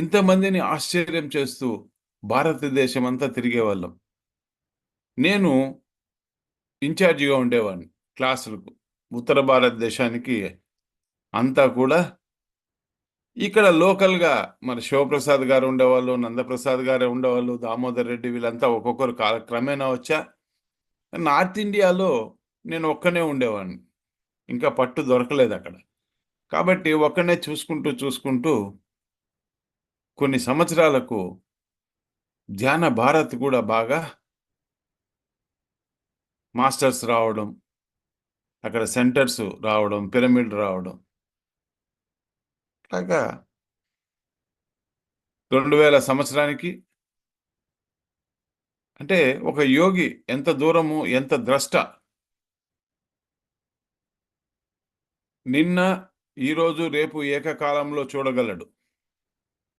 ఇంతమందిని ఆశ్చర్యం చేస్తూ భారతదేశం అంతా తిరిగేవాళ్ళం. నేను ఇన్ఛార్జిగా ఉండేవాడిని క్లాసులకు. ఉత్తర భారతదేశానికి అంతా కూడా ఇక్కడ లోకల్గా మన శివప్రసాద్ గారు ఉండేవాళ్ళు, నందప్రసాద్ గారు ఉండేవాళ్ళు, దామోదర్ రెడ్డి, వీళ్ళంతా ఒక్కొక్కరు కాలక్రమేణా వచ్చా. నార్త్ ఇండియాలో నేను ఒక్కనే ఉండేవాడిని. ఇంకా పట్టు దొరకలేదు అక్కడ. కాబట్టి ఒక్కనే చూసుకుంటూ కొన్ని సంవత్సరాలకు ధ్యాన భారత్ కూడా బాగా మాస్టర్స్ రావడం, అక్కడ సెంటర్స్ రావడం, పిరమిడ్ రావడం, అలాగా 2000 సంవత్సరానికి. అంటే ఒక యోగి ఎంత దూరము, ఎంత ద్రష్ట, నిన్న, ఈరోజు, రేపు ఏకకాలంలో చూడగలడు.